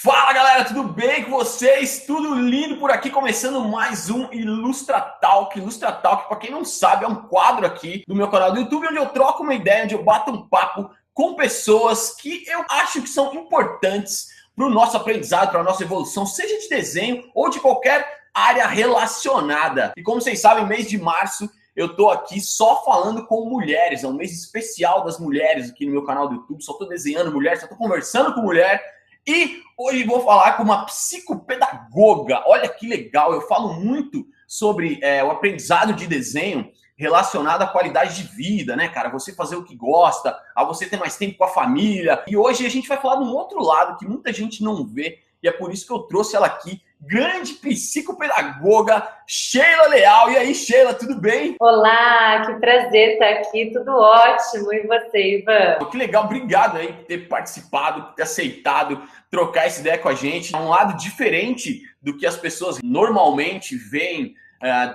Fala galera, tudo bem com vocês? Tudo lindo por aqui, começando mais um Ilustra Talk. Ilustra Talk, para quem não sabe, é um quadro aqui do meu canal do YouTube onde eu troco uma ideia, onde eu bato um papo com pessoas que eu acho que são importantes para o nosso aprendizado, para a nossa evolução, seja de desenho ou de qualquer área relacionada. E como vocês sabem, mês de março eu tô aqui só falando com mulheres, é um mês especial das mulheres aqui no meu canal do YouTube, só tô desenhando mulher, só tô conversando com mulher. E hoje vou falar com uma psicopedagoga. Olha que legal, eu falo muito sobre o aprendizado de desenho relacionado à qualidade de vida, né, cara? Você fazer o que gosta, a você ter mais tempo com a família. E hoje a gente vai falar de um outro lado que muita gente não vê, e é por isso que eu trouxe ela aqui, grande psicopedagoga, Sheila Leal. E aí, Sheila, tudo bem? Olá, que prazer estar aqui, tudo ótimo. E você, Ivan? Que legal, obrigado aí por ter participado, por ter aceitado trocar essa ideia com a gente. É um lado diferente do que as pessoas normalmente veem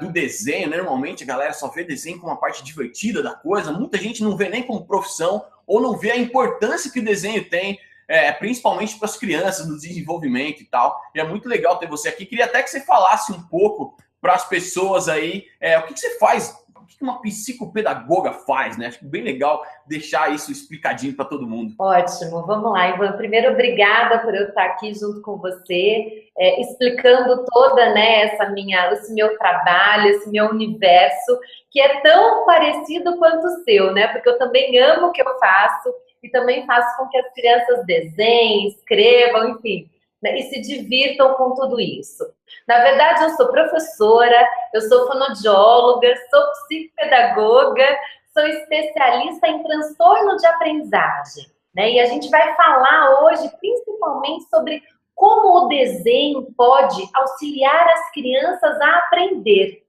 do desenho. Normalmente a galera só vê desenho como uma parte divertida da coisa. Muita gente não vê nem como profissão ou não vê a importância que o desenho tem, principalmente para as crianças, no desenvolvimento e tal. E é muito legal ter você aqui. Queria até que você falasse um pouco para as pessoas aí o que você faz. O que uma psicopedagoga faz, né? Acho bem legal deixar isso explicadinho para todo mundo. Ótimo, vamos lá, Ivan. Primeiro, obrigada por eu estar aqui junto com você, explicando toda, né, esse meu trabalho, esse meu universo, que é tão parecido quanto o seu, né? Porque eu também amo o que eu faço e também faço com que as crianças desenhem, escrevam, enfim, né, e se divirtam com tudo isso. Na verdade, eu sou professora, eu sou fonoaudióloga, sou psicopedagoga, sou especialista em transtorno de aprendizagem, né? E a gente vai falar hoje principalmente sobre como o desenho pode auxiliar as crianças a aprender.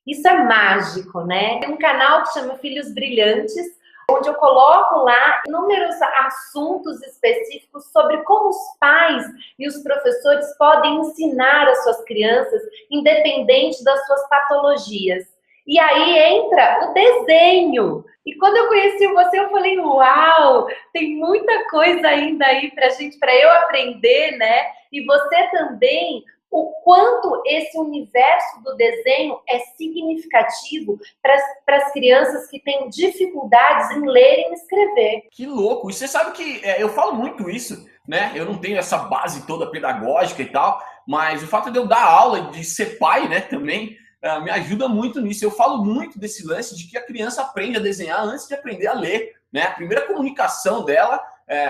Isso é mágico, né? Tem um canal que chama Filhos Brilhantes, onde eu coloco lá inúmeros assuntos específicos sobre como os pais e os professores podem ensinar as suas crianças, independente das suas patologias. E aí entra o desenho. E quando eu conheci você, eu falei, uau, tem muita coisa ainda aí para eu aprender, né? E você também, o quanto esse universo do desenho é significativo para as crianças que têm dificuldades em ler e escrever. Que louco! E você sabe que eu falo muito isso, né? Eu não tenho essa base toda pedagógica e tal, mas o fato de eu dar aula, de ser pai, né, também, me ajuda muito nisso. Eu falo muito desse lance de que a criança aprende a desenhar antes de aprender a ler, né? A primeira comunicação dela,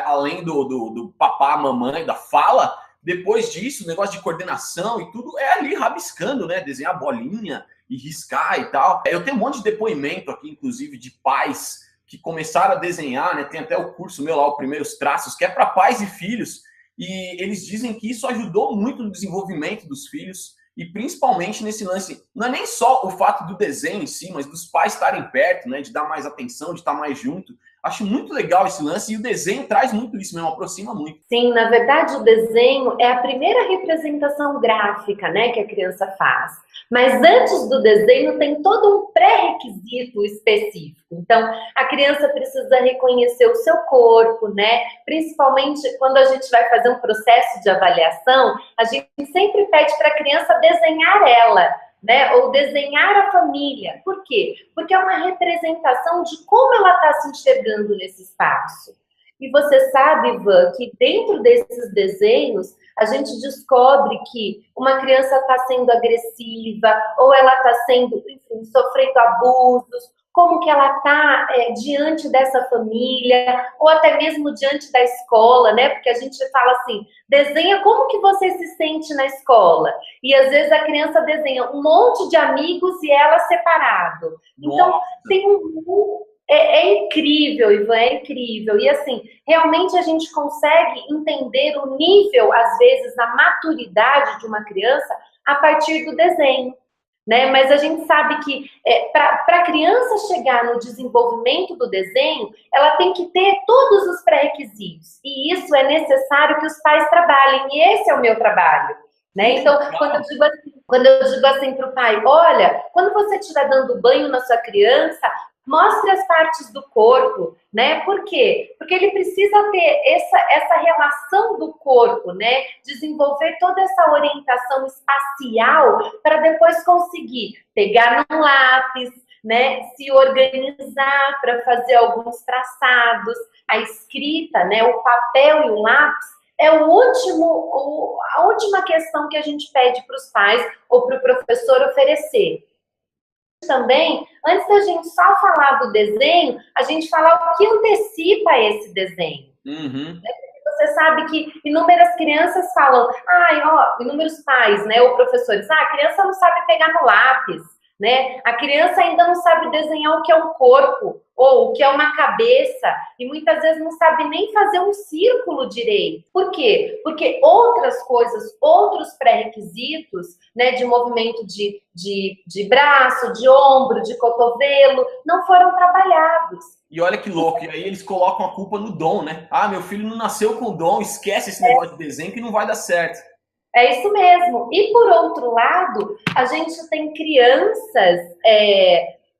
além do papá, mamãe, da fala, depois disso, o negócio de coordenação e tudo é ali rabiscando, né? Desenhar bolinha e riscar e tal. Eu tenho um monte de depoimento aqui, inclusive, de pais que começaram a desenhar, né? Tem até o curso meu lá, o Primeiros Traços, que é para pais e filhos. E eles dizem que isso ajudou muito no desenvolvimento dos filhos e principalmente nesse lance. Não é nem só o fato do desenho em si, mas dos pais estarem perto, né? De dar mais atenção, de estar mais junto. Acho muito legal esse lance e o desenho traz muito isso mesmo, aproxima muito. Sim, na verdade o desenho é a primeira representação gráfica, né, que a criança faz. Mas antes do desenho tem todo um pré-requisito específico. Então, a criança precisa reconhecer o seu corpo, né? Principalmente quando a gente vai fazer um processo de avaliação, a gente sempre pede para a criança desenhar ela, né? Ou desenhar a família. Por quê? Porque é uma representação de como ela está se enxergando nesse espaço. E você sabe, Ivan, que dentro desses desenhos, a gente descobre que uma criança está sendo agressiva, ou ela está sendo, enfim, sofrendo abusos, como que ela está diante dessa família, ou até mesmo diante da escola, né? Porque a gente fala assim, desenha como que você se sente na escola. E às vezes a criança desenha um monte de amigos e ela separado. Então, Nossa. tem é incrível, Ivan, é incrível. E assim, realmente a gente consegue entender o nível, às vezes, na maturidade de uma criança a partir do desenho, né? Mas a gente sabe que para a criança chegar no desenvolvimento do desenho, ela tem que ter todos os pré-requisitos. E isso é necessário que os pais trabalhem. E esse é o meu trabalho. Né? Então, quando eu digo assim para o pai, olha, quando você estiver dando banho na sua criança, Mostre as partes do corpo, né? Por quê? Porque ele precisa ter essa relação do corpo, né? Desenvolver toda essa orientação espacial para depois conseguir pegar num lápis, né? Se organizar para fazer alguns traçados. A escrita, né? O papel e o lápis é a última questão que a gente pede para os pais ou para o professor oferecer. Também, antes da gente só falar do desenho, a gente falar o que antecipa esse desenho. Uhum. Você sabe que inúmeras crianças falam, inúmeros pais, né, ou professores, a criança não sabe pegar no lápis, né? A criança ainda não sabe desenhar o que é um corpo ou o que é uma cabeça e muitas vezes não sabe nem fazer um círculo direito. Por quê? Porque outras coisas, outros pré-requisitos, né, de movimento de braço, de ombro, de cotovelo, não foram trabalhados. E olha que louco, e aí eles colocam a culpa no dom, né? Ah, meu filho não nasceu com dom, esquece esse negócio de desenho que não vai dar certo. É isso mesmo. E, por outro lado, a gente tem crianças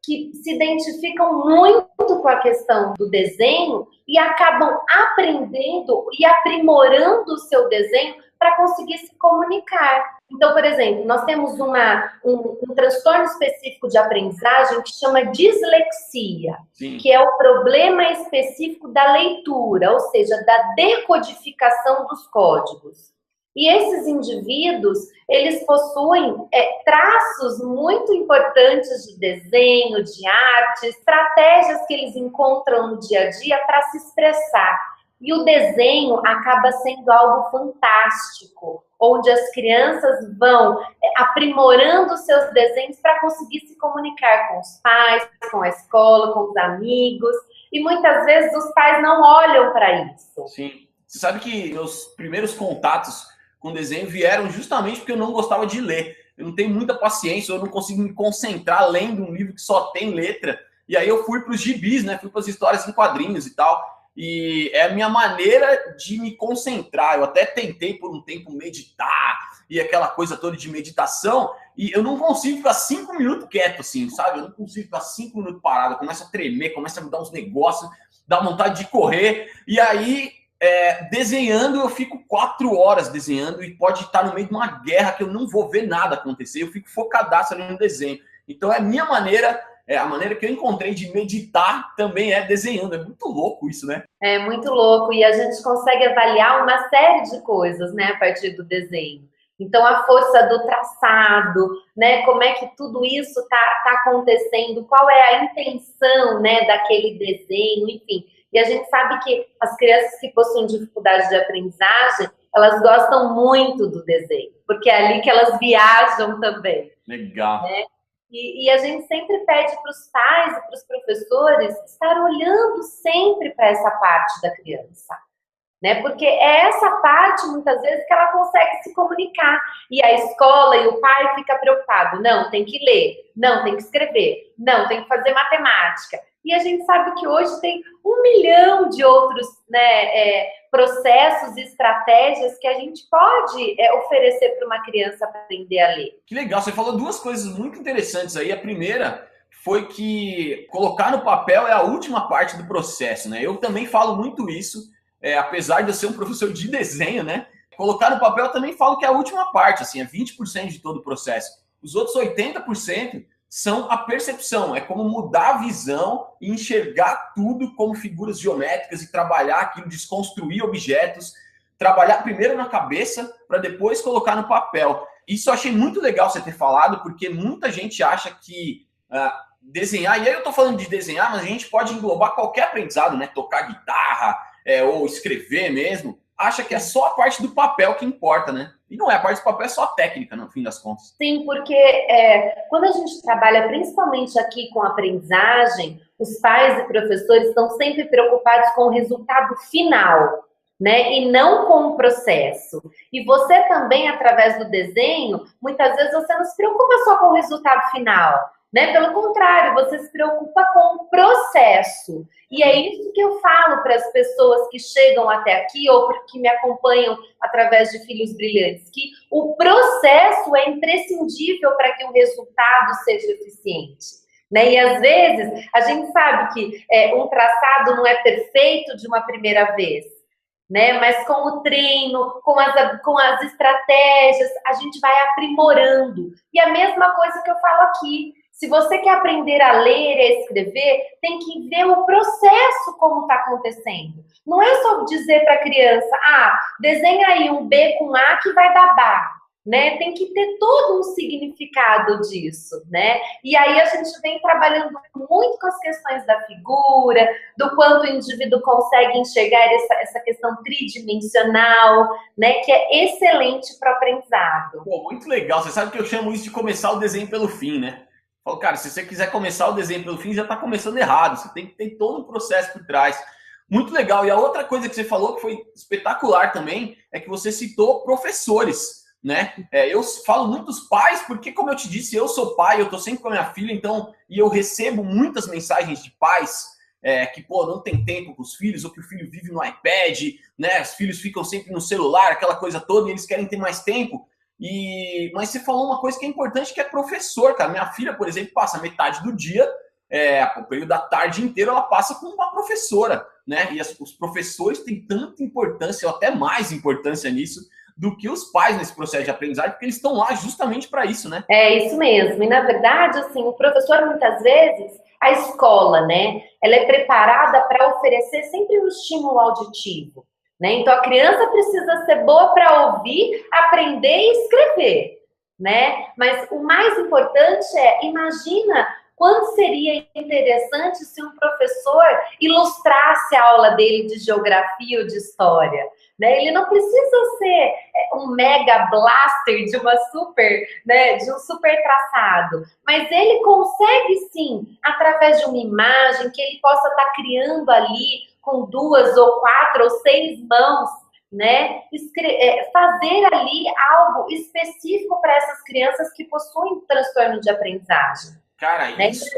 que se identificam muito com a questão do desenho e acabam aprendendo e aprimorando o seu desenho para conseguir se comunicar. Então, por exemplo, nós temos um transtorno específico de aprendizagem que chama dislexia, Sim. que é o problema específico da leitura, ou seja, da decodificação dos códigos. E esses indivíduos, eles possuem traços muito importantes de desenho, de arte, estratégias que eles encontram no dia a dia para se expressar. E o desenho acaba sendo algo fantástico, onde as crianças vão aprimorando seus desenhos para conseguir se comunicar com os pais, com a escola, com os amigos. E muitas vezes os pais não olham para isso. Sim. Você sabe que meus primeiros contatos com desenho vieram justamente porque eu não gostava de ler. Eu não tenho muita paciência, eu não consigo me concentrar lendo um livro que só tem letra. E aí eu fui para os gibis, né? Fui para as histórias em quadrinhos e tal. E é a minha maneira de me concentrar. Eu até tentei por um tempo meditar e aquela coisa toda de meditação. E eu não consigo ficar 5 minutos quieto, assim, sabe? Eu não consigo ficar 5 minutos parado. Eu começo a tremer, começo a me dar uns negócios, dá vontade de correr. E aí... desenhando, eu fico 4 horas desenhando e pode estar no meio de uma guerra que eu não vou ver nada acontecer, eu fico focadaço ali no desenho. Então é a minha maneira, a maneira que eu encontrei de meditar também é desenhando. É muito louco isso, né? É muito louco e a gente consegue avaliar uma série de coisas, né, a partir do desenho. Então a força do traçado, né, como é que tudo isso tá acontecendo, qual é a intenção, né, daquele desenho, enfim. E a gente sabe que as crianças que possuem dificuldade de aprendizagem, elas gostam muito do desenho, porque é ali que elas viajam também. Legal. Né? E a gente sempre pede para os pais e para os professores estar olhando sempre para essa parte da criança. Né? Porque é essa parte, muitas vezes, que ela consegue se comunicar. E a escola e o pai ficam preocupados. Não, tem que ler. Não, tem que escrever. Não, tem que fazer matemática. E a gente sabe que hoje tem 1 milhão de outros, né, processos e estratégias que a gente pode oferecer para uma criança aprender a ler. Que legal, você falou 2 coisas muito interessantes aí. A primeira foi que colocar no papel é a última parte do processo, né? Eu também falo muito isso, apesar de eu ser um professor de desenho, né? Colocar no papel eu também falo que é a última parte, assim, é 20% de todo o processo. Os outros 80% são a percepção, é como mudar a visão e enxergar tudo como figuras geométricas e trabalhar aquilo, desconstruir objetos, trabalhar primeiro na cabeça para depois colocar no papel. Isso eu achei muito legal você ter falado, porque muita gente acha que desenhar, e aí eu estou falando de desenhar, mas a gente pode englobar qualquer aprendizado, né? Tocar guitarra ou escrever mesmo, acha que é só a parte do papel que importa, né? E não é, a parte do papel é só técnica, no fim das contas. Sim, porque quando a gente trabalha principalmente aqui com aprendizagem, os pais e professores estão sempre preocupados com o resultado final, né? E não com o processo. E você também, através do desenho, muitas vezes você não se preocupa só com o resultado final, né? Pelo contrário, você se preocupa com o processo. E é isso que eu falo para as pessoas que chegam até aqui ou que me acompanham através de Filhos Brilhantes, que o processo é imprescindível para que o resultado seja eficiente. né? E às vezes a gente sabe que um traçado não é perfeito de uma primeira vez, né? Mas com o treino, com as estratégias, a gente vai aprimorando. E a mesma coisa que eu falo aqui. Se você quer aprender a ler e a escrever, tem que ver o processo como está acontecendo. Não é só dizer para a criança, desenha aí um B com A que vai dar Bá. Né? Tem que ter todo um significado disso, né? E aí a gente vem trabalhando muito com as questões da figura, do quanto o indivíduo consegue enxergar essa questão tridimensional, né? Que é excelente para o aprendizado. Pô, muito legal. Você sabe que eu chamo isso de começar o desenho pelo fim, né? Falo, cara, se você quiser começar o desenho pelo fim, já está começando errado. Você tem que ter todo um processo por trás. Muito legal. E a outra coisa que você falou que foi espetacular também é que você citou professores, né? Eu falo muito dos pais, porque, como eu te disse, eu sou pai, eu tô sempre com a minha filha, então, e eu recebo muitas mensagens de pais que, pô, não tem tempo com os filhos, ou que o filho vive no iPad, né? Os filhos ficam sempre no celular, aquela coisa toda, e eles querem ter mais tempo. Mas você falou uma coisa que é importante, que é professor, cara. Minha filha, por exemplo, passa metade do dia, o período da tarde inteiro, ela passa com uma professora, né? E os professores têm tanta importância, ou até mais importância nisso, do que os pais nesse processo de aprendizagem, porque eles estão lá justamente para isso, né? É isso mesmo. E, na verdade, assim, o professor, muitas vezes, a escola, né? Ela é preparada para oferecer sempre um estímulo auditivo, né? Então, a criança precisa ser boa para ouvir, aprender e escrever, né? Mas o mais importante imagina quanto seria interessante se um professor ilustrasse a aula dele de geografia ou de história, né? Ele não precisa ser um mega blaster de uma super, né, de um super traçado, mas ele consegue sim, através de uma imagem que ele possa estar criando ali com 2 ou 4 ou 6 mãos, né, fazer ali algo específico para essas crianças que possuem transtorno de aprendizagem. Cara, Né? isso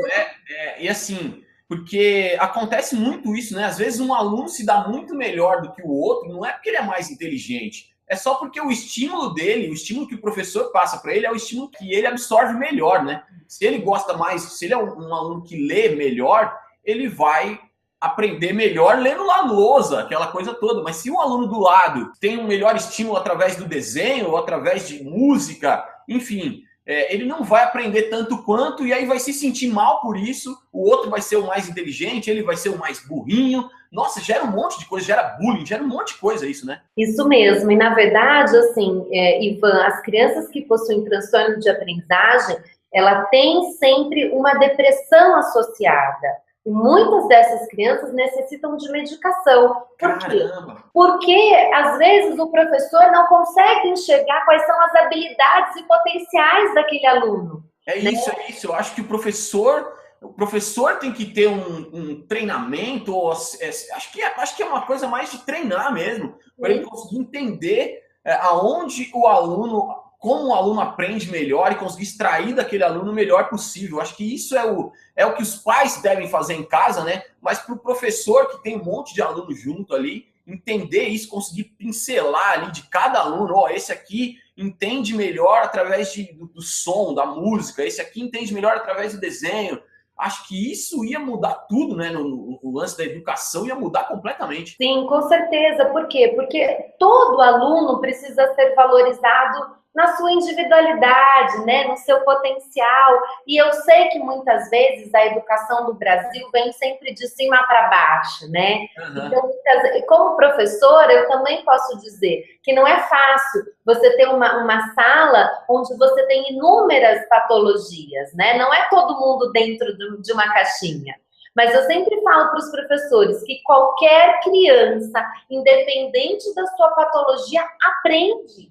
e assim, porque acontece muito isso, né? Às vezes um aluno se dá muito melhor do que o outro, não é porque ele é mais inteligente, é só porque o estímulo dele, o estímulo que o professor passa para ele é o estímulo que ele absorve melhor, né? Se ele gosta mais, se ele é um aluno que lê melhor, ele vai aprender melhor lendo lá na lousa, aquela coisa toda. Mas se o aluno do lado tem um melhor estímulo através do desenho, ou através de música, enfim, ele não vai aprender tanto quanto, e aí vai se sentir mal por isso, o outro vai ser o mais inteligente, ele vai ser o mais burrinho. Nossa, gera um monte de coisa, gera bullying, gera um monte de coisa isso, né? Isso mesmo, e na verdade, assim, Ivan, as crianças que possuem transtorno de aprendizagem, ela tem sempre uma depressão associada. E muitas dessas crianças necessitam de medicação. Por quê? Porque, às vezes, o professor não consegue enxergar quais são as habilidades e potenciais daquele aluno. Isso, é isso. Eu acho que o professor tem que ter um treinamento, acho que é uma coisa mais de treinar mesmo, para ele conseguir entender como o aluno aprende melhor e conseguir extrair daquele aluno o melhor possível. Acho que isso é o que os pais devem fazer em casa, né? Mas para o professor, que tem um monte de aluno junto ali, entender isso, conseguir pincelar ali de cada aluno, esse aqui entende melhor através do som, da música, esse aqui entende melhor através do desenho. Acho que isso ia mudar tudo, né? No lance da educação ia mudar completamente. Sim, com certeza. Por quê? Porque todo aluno precisa ser valorizado na sua individualidade, né, no seu potencial. E eu sei que muitas vezes a educação do Brasil vem sempre de cima para baixo, né? Uhum. Então, como professora, eu também posso dizer que não é fácil você ter uma sala onde você tem inúmeras patologias, né? Não é todo mundo dentro de uma caixinha. Mas eu sempre falo para os professores que qualquer criança, independente da sua patologia, aprende.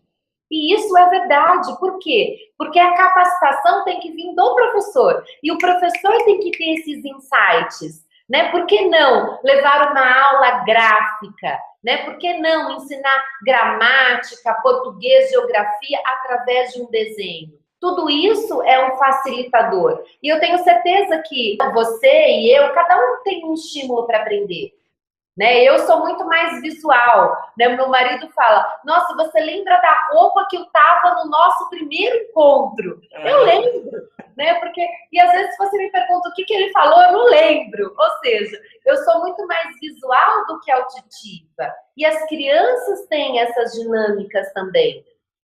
E isso é verdade. Por quê? Porque a capacitação tem que vir do professor. E o professor tem que ter esses insights, né? Por que não levar uma aula gráfica? Né? Por que não ensinar gramática, português, geografia através de um desenho? Tudo isso é um facilitador. E eu tenho certeza que você e eu, cada um tem um estímulo para aprender. né? Eu sou muito mais visual, né? Meu marido fala, nossa, você lembra da roupa que eu tava no nosso primeiro encontro? Eu lembro, né? Porque, e às vezes você me pergunta o que ele falou, eu não lembro. Ou seja, eu sou muito mais visual do que auditiva. E as crianças têm essas dinâmicas também,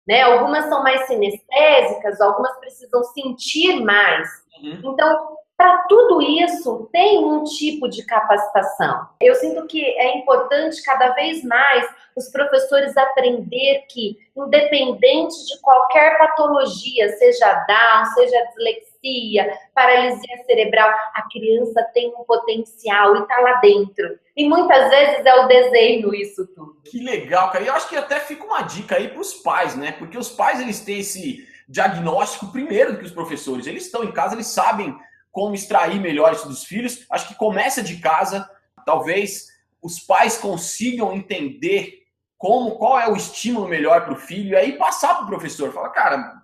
né? Algumas são mais sinestésicas, algumas precisam sentir mais. Então, para tudo isso, tem um tipo de capacitação. Eu sinto que é importante cada vez mais os professores aprender que, independente de qualquer patologia, seja Down, seja dislexia, paralisia cerebral, a criança tem um potencial e está lá dentro. E muitas vezes é o desenho isso tudo. Que legal, cara. E eu acho que até fica uma dica aí para os pais, né? Porque os pais, eles têm esse diagnóstico primeiro do que os professores. Eles estão em casa, eles sabem como extrair melhor isso dos filhos. Acho que começa de casa. Talvez os pais consigam entender qual é o estímulo melhor para o filho e aí passar para o professor. Fala, cara,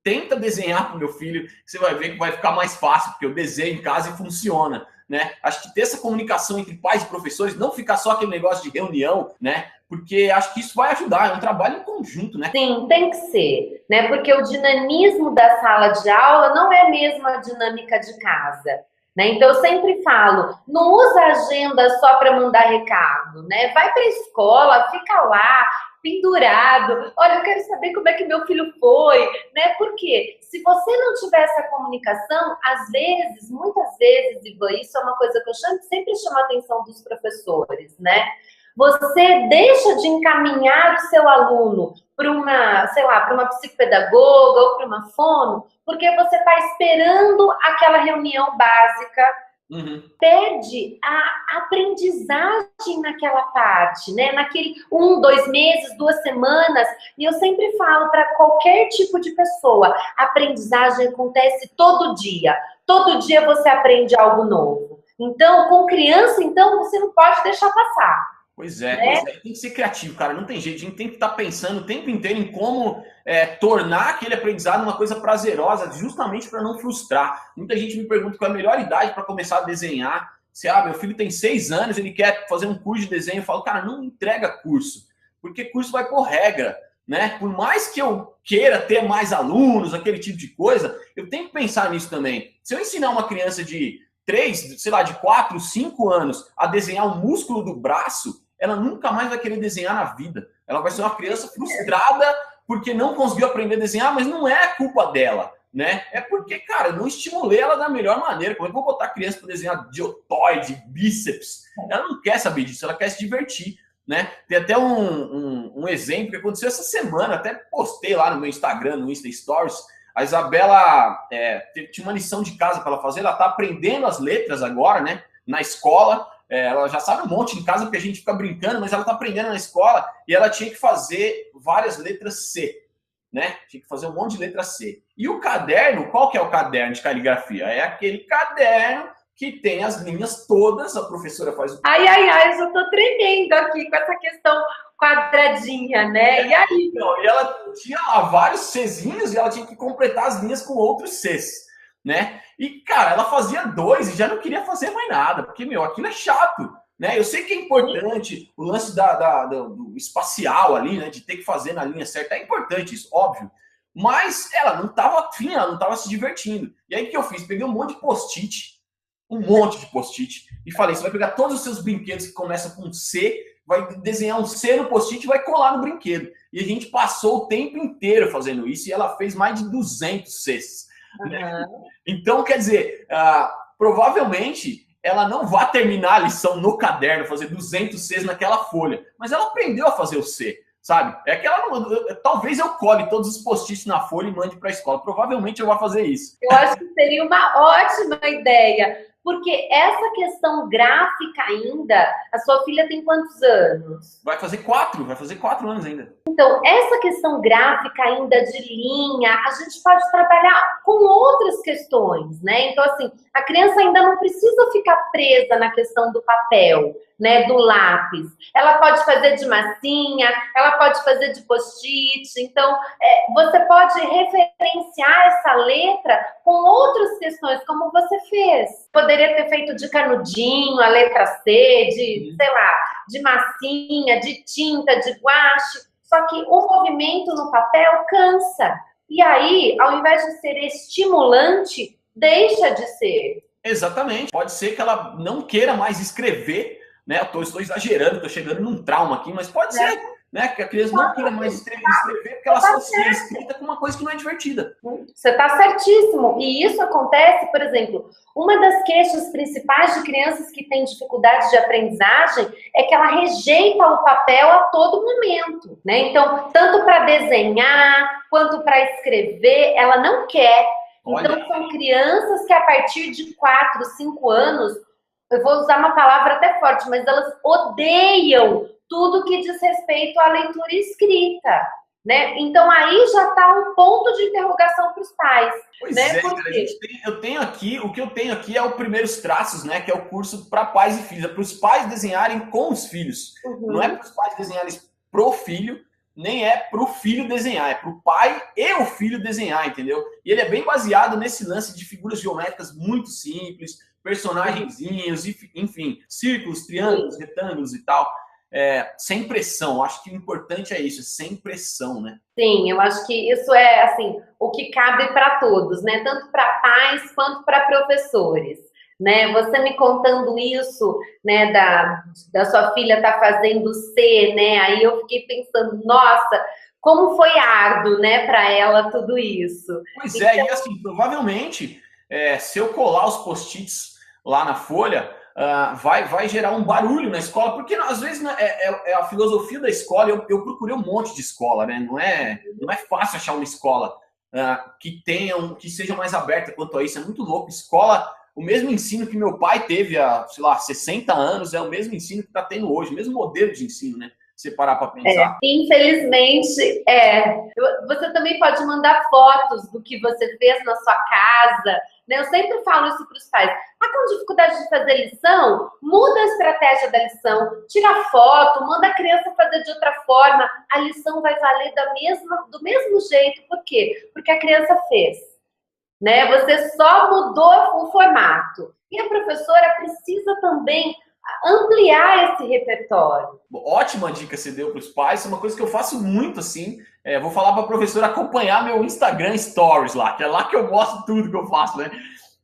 tenta desenhar para o meu filho, que você vai ver que vai ficar mais fácil, porque eu desenho em casa e funciona, né? Acho que ter essa comunicação entre pais e professores, não ficar só aquele negócio de reunião, né? Porque acho que isso vai ajudar, é um trabalho em conjunto, né? Sim, tem que ser, né? Porque o dinamismo da sala de aula não é mesmo a dinâmica de casa, né? Então eu sempre falo, não usa a agenda só para mandar recado, né? Vai para a escola, fica lá, pendurado. Olha, eu quero saber como é que meu filho foi, né? Porque se você não tiver essa comunicação, às vezes, muitas vezes, Ivan, isso é uma coisa que eu sempre chamo a atenção dos professores, né? Você deixa de encaminhar o seu aluno para uma, sei lá, para uma psicopedagoga ou para uma fono, porque você está esperando aquela reunião básica, perde a aprendizagem naquela parte, né? Naquele 1, 2 meses, 2 semanas. E eu sempre falo para qualquer tipo de pessoa, a aprendizagem acontece todo dia. Todo dia você aprende algo novo. Então, com criança, então, você não pode deixar passar. Pois é, tem que ser criativo, cara, não tem jeito, a gente tem que estar pensando o tempo inteiro em como tornar aquele aprendizado uma coisa prazerosa, justamente para não frustrar. Muita gente me pergunta qual é a melhor idade para começar a desenhar. Se, meu filho tem 6 anos, ele quer fazer um curso de desenho, eu falo, cara, não entrega curso, porque curso vai por regra, né? Por mais que eu queira ter mais alunos, aquele tipo de coisa, eu tenho que pensar nisso também. Se eu ensinar uma criança de 3, sei lá, de 4, 5 anos a desenhar o músculo do braço, ela nunca mais vai querer desenhar na vida. Ela vai ser uma criança frustrada porque não conseguiu aprender a desenhar, mas não é culpa dela, né? É porque, cara, eu não estimulei ela da melhor maneira. Como é que eu vou botar a criança para desenhar deltoide, bíceps? Ela não quer saber disso, ela quer se divertir, né? Tem até um exemplo que aconteceu essa semana, até postei lá no meu Instagram, no Insta Stories. A Isabela tinha uma lição de casa para ela fazer, ela está aprendendo as letras agora, né? Na escola. Ela já sabe um monte em casa, porque a gente fica brincando, mas ela está aprendendo na escola e ela tinha que fazer várias letras C, né? Tinha que fazer um monte de letra C. E o caderno, qual que é o caderno de caligrafia? É aquele caderno que tem as linhas todas, a professora faz o... Ai, eu já tô tremendo aqui com essa questão quadradinha, né? E aí? Então, e ela tinha lá vários Czinhos e ela tinha que completar as linhas com outros Cs, né? E, cara, ela fazia 2 e já não queria fazer mais nada, porque, aquilo é chato, né? Eu sei que é importante o lance do espacial ali, né? De ter que fazer na linha certa, é importante isso, óbvio. Mas ela não estava afim, ela não estava se divertindo. E aí, o que eu fiz? Peguei um monte de post-it, e falei, você vai pegar todos os seus brinquedos que começam com C, vai desenhar um C no post-it e vai colar no brinquedo. E a gente passou o tempo inteiro fazendo isso e ela fez mais de 200 Cs. Né? Então, quer dizer, provavelmente ela não vai terminar a lição no caderno, fazer 200 Cs naquela folha, mas ela aprendeu a fazer o C, sabe? É que ela talvez eu cole todos os post-its na folha e mande para a escola. Provavelmente eu vou fazer isso. Eu acho que seria uma ótima ideia. Porque essa questão gráfica ainda, a sua filha tem quantos anos? Vai fazer 4 anos ainda. Então, essa questão gráfica ainda de linha, a gente pode trabalhar com outras questões, né? Então, assim, a criança ainda não precisa ficar presa na questão do papel, né, do lápis. Ela pode fazer de massinha, ela pode fazer de post-it. Então, você pode referenciar essa letra com outras questões, como você fez. Poderia ter feito de canudinho, a letra C, de, sei lá, de massinha, de tinta, de guache. Só que o movimento no papel cansa. E aí, ao invés de ser estimulante, deixa de ser. Exatamente. Pode ser que ela não queira mais escrever, né? Eu estou exagerando, estou chegando num trauma aqui, mas pode ser, né? Que a criança não queira mais escrever porque ela associa a escrita com uma coisa que não é divertida. Você está certíssimo. E isso acontece, por exemplo, uma das queixas principais de crianças que têm dificuldade de aprendizagem é que ela rejeita o papel a todo momento, né? Então, tanto para desenhar quanto para escrever, ela não quer. Então, são crianças que a partir de 4, 5 anos, eu vou usar uma palavra até forte, mas elas odeiam tudo que diz respeito à leitura escrita, né? Então, aí já está um ponto de interrogação para os pais. Pois né? Eu tenho aqui, o que eu tenho aqui é o Primeiros Traços, né? Que é o curso para pais e filhos, é para os pais desenharem com os filhos. Não é para os pais desenharem pro filho, nem é para o filho desenhar, é para o pai e o filho desenhar, entendeu? E ele é bem baseado nesse lance de figuras geométricas muito simples, personagenzinhos, enfim, círculos, triângulos, retângulos e tal. Sem pressão. Acho que o importante é isso, sem pressão, né? Sim, eu acho que isso é assim o que cabe para todos, né? Tanto para pais quanto para professores, né? Você me contando isso, né? Da sua filha tá fazendo C, né? Aí eu fiquei pensando, nossa, como foi árduo, né? Para ela tudo isso. Pois então... e assim, provavelmente, se eu colar os post-its lá na folha, vai gerar um barulho na escola, porque às vezes é a filosofia da escola. Eu procurei um monte de escola, né? Não é fácil achar uma escola que seja mais aberta quanto a isso. É muito louco. Escola, o mesmo ensino que meu pai teve há, sei lá, 60 anos, é o mesmo ensino que está tendo hoje, o mesmo modelo de ensino, né? Se parar para pensar. Infelizmente, você também pode mandar fotos do que você fez na sua casa, né? Eu sempre falo isso para os pais. Tá com dificuldade de fazer lição? Muda a estratégia da lição, tira foto, manda a criança fazer de outra forma. A lição vai valer do mesmo jeito. Por quê? Porque a criança fez, né? Você só mudou o formato. E a professora precisa também ampliar esse repertório. Ótima dica você deu para os pais. É uma coisa que eu faço muito assim. Vou falar para a professora acompanhar meu Instagram Stories lá, que é lá que eu mostro tudo que eu faço, né?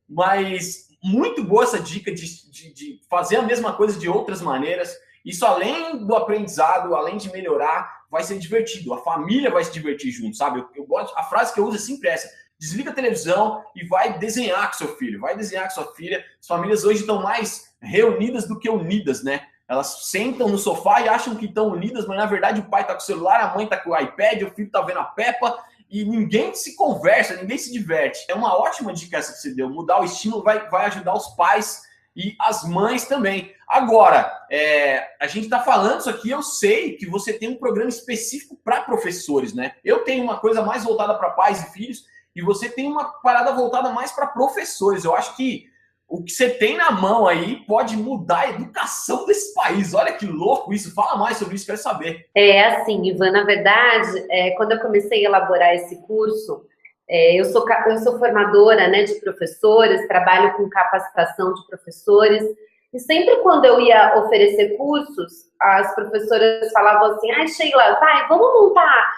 Mas muito boa essa dica de fazer a mesma coisa de outras maneiras. Isso, além do aprendizado, além de melhorar, vai ser divertido. A família vai se divertir junto, sabe? Eu gosto. A frase que eu uso é sempre essa: desliga a televisão e vai desenhar com seu filho, vai desenhar com sua filha. As famílias hoje estão mais reunidas do que unidas, né? Elas sentam no sofá e acham que estão unidas, mas na verdade o pai está com o celular, a mãe está com o iPad, o filho está vendo a Peppa e ninguém se conversa, ninguém se diverte. É uma ótima dica essa que você deu. Mudar o estímulo vai ajudar os pais e as mães também. Agora, a gente está falando isso aqui, eu sei que você tem um programa específico para professores, né? Eu tenho uma coisa mais voltada para pais e filhos, e você tem uma parada voltada mais para professores. Eu acho que o que você tem na mão aí pode mudar a educação desse país. Olha que louco isso. Fala mais sobre isso, quero saber. Assim, Ivan, na verdade, quando eu comecei a elaborar esse curso, eu sou formadora, né, de professores, trabalho com capacitação de professores, e sempre quando eu ia oferecer cursos, as professoras falavam assim: ai, Sheila, vamos montar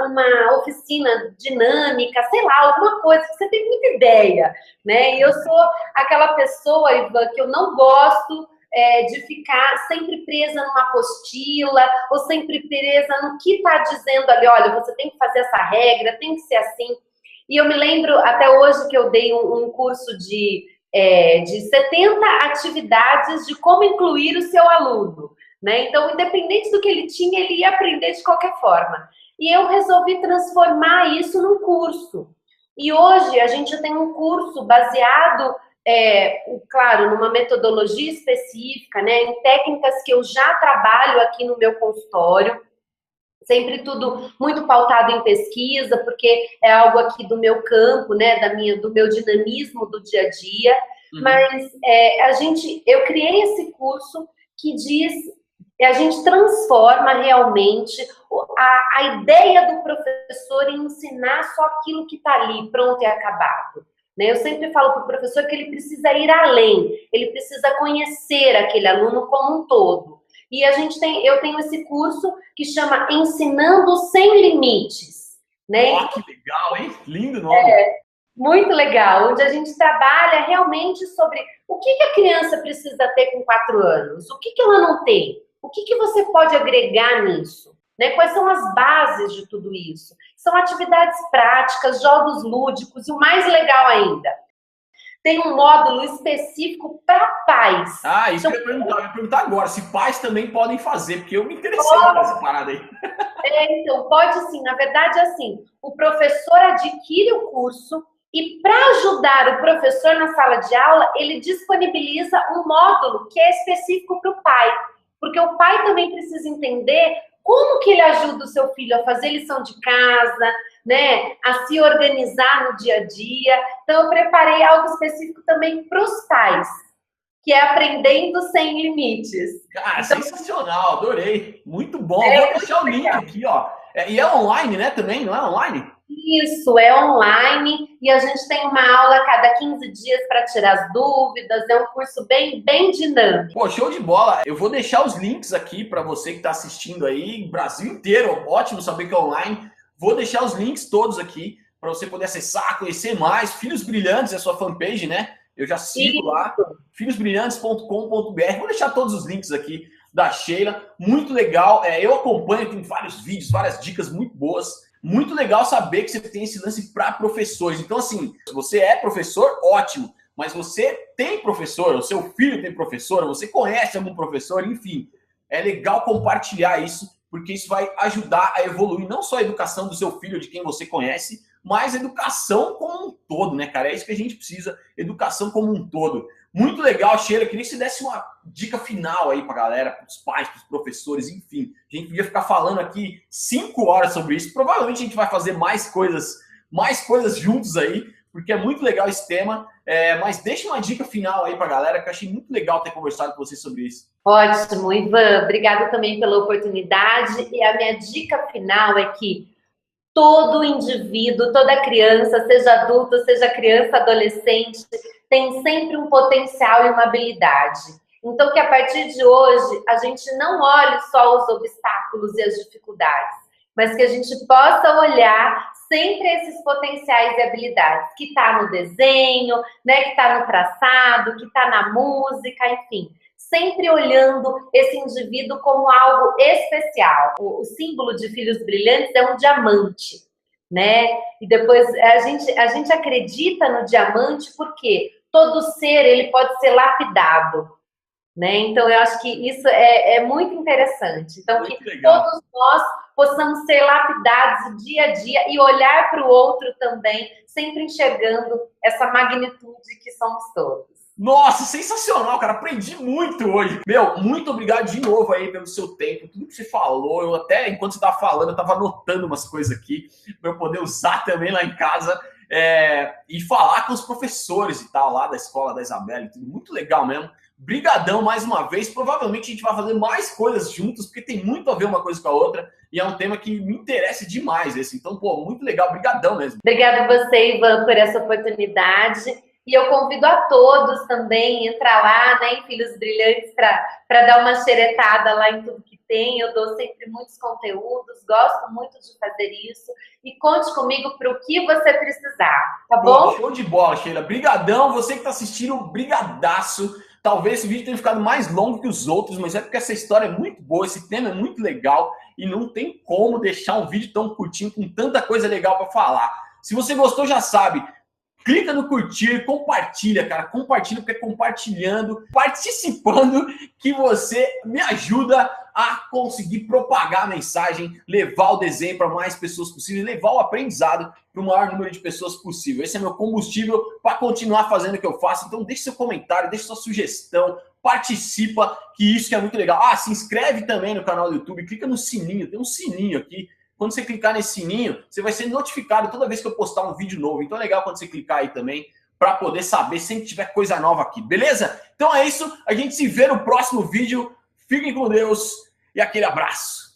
uma oficina dinâmica, sei lá, alguma coisa, que você tem muita ideia, né? E eu sou aquela pessoa, Ivan, que eu não gosto de ficar sempre presa numa apostila, ou sempre presa no que está dizendo ali, olha, você tem que fazer essa regra, tem que ser assim. E eu me lembro até hoje que eu dei um curso de 70 atividades de como incluir o seu aluno, né? Então, independente do que ele tinha, ele ia aprender de qualquer forma. E eu resolvi transformar isso num curso. E hoje a gente tem um curso baseado, claro, numa metodologia específica, né? Em técnicas que eu já trabalho aqui no meu consultório. Sempre tudo muito pautado em pesquisa, porque é algo aqui do meu campo, né, do meu dinamismo do dia a dia. Mas eu criei esse curso que diz, a gente transforma realmente a ideia do professor em ensinar só aquilo que está ali, pronto e acabado. Né? Eu sempre falo para o professor que ele precisa ir além, ele precisa conhecer aquele aluno como um todo. E eu tenho esse curso que chama Ensinando Sem Limites. Né? Oh, que legal, hein? Lindo nome. Muito legal, onde a gente trabalha realmente sobre o que a criança precisa ter com 4 anos, o que ela não tem, o que você pode agregar nisso, né? Quais são as bases de tudo isso? São atividades práticas, jogos lúdicos e o mais legal ainda, tem um módulo específico para pais. Isso que eu ia perguntar agora, se pais também podem fazer, porque eu me interessei por essa parada aí. Então, pode sim, na verdade, assim, o professor adquire o curso e para ajudar o professor na sala de aula, ele disponibiliza um módulo que é específico para o pai, porque o pai também precisa entender como que ele ajuda o seu filho a fazer lição de casa, né, a se organizar no dia a dia. Então, eu preparei algo específico também para os pais, que é Aprendendo Sem Limites. Cara, então, sensacional, adorei. Muito bom. Vou deixar o link aqui, ó. E é online, né, também, não é online? Isso, é online e a gente tem uma aula a cada 15 dias para tirar as dúvidas, é um curso bem dinâmico. Pô, show de bola. Eu vou deixar os links aqui para você que está assistindo aí, Brasil inteiro, ótimo saber que é online. Vou deixar os links todos aqui para você poder acessar, conhecer mais. Filhos Brilhantes é a sua fanpage, né? Eu já sigo lá, filhosbrilhantes.com.br. Vou deixar todos os links aqui da Sheila, muito legal. Eu acompanho, tem vários vídeos, várias dicas muito boas. Muito legal saber que você tem esse lance para professores. Então, assim, se você é professor, ótimo. Mas você tem professor, o seu filho tem professora, você conhece algum professor, enfim. É legal compartilhar isso, porque isso vai ajudar a evoluir não só a educação do seu filho, de quem você conhece, mas a educação como um todo, né, cara? É isso que a gente precisa, educação como um todo. Muito legal, Sheila. Queria que você desse uma dica final aí pra galera, pros pais, pros professores, enfim. A gente podia ficar falando aqui 5 horas sobre isso. Provavelmente a gente vai fazer mais coisas juntos aí, porque é muito legal esse tema. Mas deixa uma dica final aí pra galera, que eu achei muito legal ter conversado com você sobre isso. Ótimo, Ivan. Obrigada também pela oportunidade. E a minha dica final é que todo indivíduo, toda criança, seja adulto, seja criança, adolescente, tem sempre um potencial e uma habilidade. Então, que a partir de hoje, a gente não olhe só os obstáculos e as dificuldades, mas que a gente possa olhar sempre esses potenciais e habilidades, que está no desenho, né, que está no traçado, que está na música, enfim. Sempre olhando esse indivíduo como algo especial. O símbolo de Filhos Brilhantes é um diamante, né? E depois a gente acredita no diamante porque todo ser ele pode ser lapidado, né? Então eu acho que isso é muito interessante. Então muito que legal. Todos nós possamos ser lapidados dia a dia e olhar para o outro também, sempre enxergando essa magnitude que somos todos. Nossa, sensacional, cara. Aprendi muito hoje. Meu, muito obrigado de novo aí pelo seu tempo, tudo que você falou. Eu até, enquanto você estava falando, eu estava anotando umas coisas aqui para eu poder usar também lá em casa e falar com os professores e tal, lá da escola da Isabela e tudo. Muito legal mesmo. Brigadão mais uma vez. Provavelmente a gente vai fazer mais coisas juntos, porque tem muito a ver uma coisa com a outra. E é um tema que me interessa demais esse. Então, pô, muito legal. Brigadão mesmo. Obrigada a você, Ivan, por essa oportunidade. E eu convido a todos também a entrar lá, né, em Filhos Brilhantes para dar uma xeretada lá em tudo que tem. Eu dou sempre muitos conteúdos, gosto muito de fazer isso. E conte comigo para o que você precisar, tá bom? Show de bola, Sheila. Brigadão. Você que está assistindo, brigadaço. Talvez esse vídeo tenha ficado mais longo que os outros, mas é porque essa história é muito boa, esse tema é muito legal e não tem como deixar um vídeo tão curtinho com tanta coisa legal para falar. Se você gostou, já sabe. clica no curtir, compartilha, cara, compartilha, porque é compartilhando, participando que você me ajuda a conseguir propagar a mensagem, levar o desenho para mais pessoas possível, levar o aprendizado para o maior número de pessoas possível. Esse é meu combustível para continuar fazendo o que eu faço. Então deixe seu comentário, deixe sua sugestão, participa, que isso que é muito legal. Ah, se inscreve também no canal do YouTube, clica no sininho, tem um sininho aqui. Quando você clicar nesse sininho, você vai ser notificado toda vez que eu postar um vídeo novo. Então é legal quando você clicar aí também, para poder saber sempre que tiver coisa nova aqui, beleza? Então é isso, a gente se vê no próximo vídeo. Fiquem com Deus e aquele abraço.